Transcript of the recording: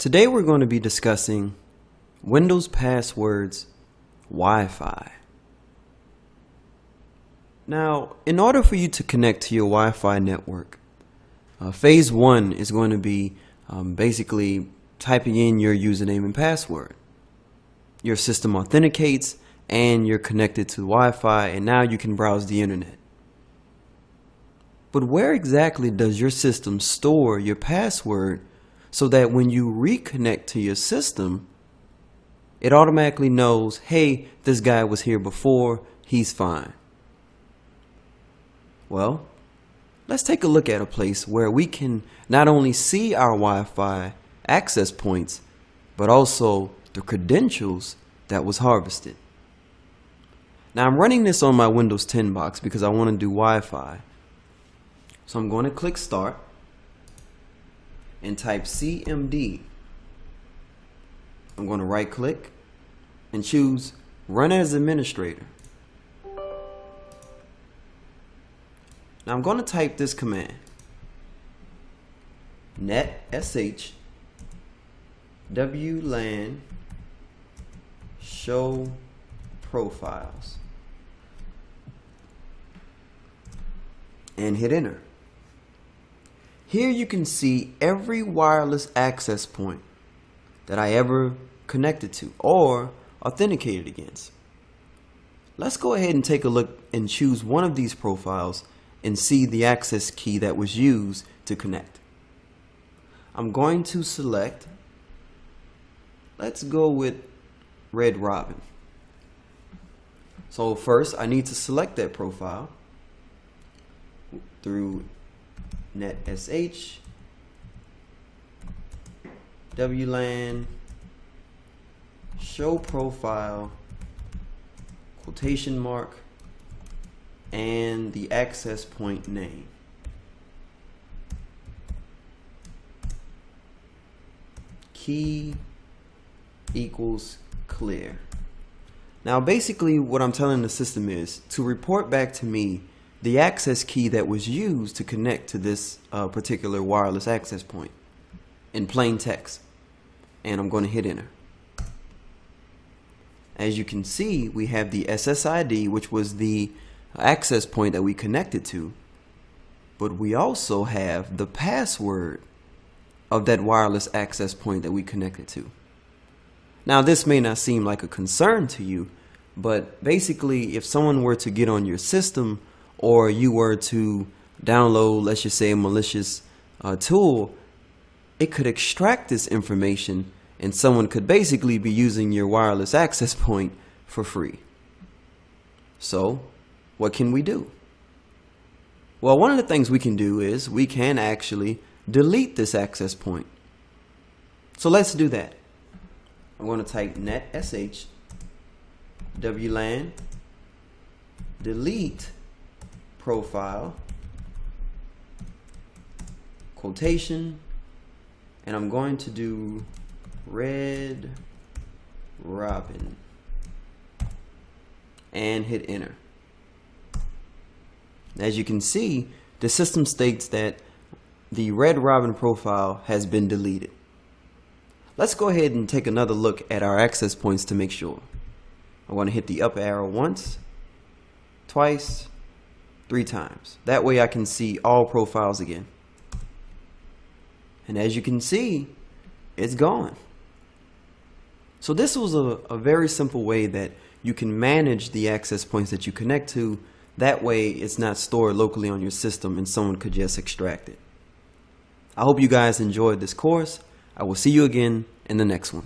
Today we're going to be discussing Windows passwords Wi-Fi. Now, in order for you to connect to your Wi-Fi network, phase one is going to be basically typing in your username and password. Your system authenticates and you're connected to Wi-Fi, and now you can browse the internet. But where exactly does your system store your password so that when you reconnect to your system, it automatically knows, hey, this guy was here before, he's fine? Well, let's take a look at a place where we can not only see our Wi-Fi access points, but also the credentials that was harvested. Now I'm running this on my Windows 10 box because I want to do Wi-Fi. So I'm going to click Start and type CMD. I'm going to right click and choose Run as Administrator. Now I'm going to type this command: netsh wlan show profiles, and hit enter. Here you can see every wireless access point that I ever connected to or authenticated against. Let's go ahead and take a look and choose one of these profiles and see the access key that was used to connect. I'm going to select, let's go with Red Robin. So first I need to select that profile through netsh wlan show profile quotation mark and the access point name. Key equals clear. Now basically what I'm telling the system is to report back to me the access key that was used to connect to this particular wireless access point in plain text. And I'm going to hit enter. As you can see, we have the SSID, which was the access point that we connected to, but we also have the password of that wireless access point that we connected to. Now this may not seem like a concern to you, but basically if someone were to get on your system or you were to download, let's just say, a malicious tool, it could extract this information and someone could basically be using your wireless access point for free. So what can we do? Well, one of the things we can do is we can actually delete this access point. So let's do that. I'm going to type netsh wlan delete profile quotation, and I'm going to do Red Robin and hit enter. As you can see, the system states that the Red Robin profile has been deleted. Let's go ahead and take another look at our access points to make sure. I want to hit the up arrow once, twice, 3 times. That way I can see all profiles again. And as you can see, it's gone. So this was a very simple way that you can manage the access points that you connect to. That way it's not stored locally on your system and someone could just extract it. I hope you guys enjoyed this course. I will see you again in the next one.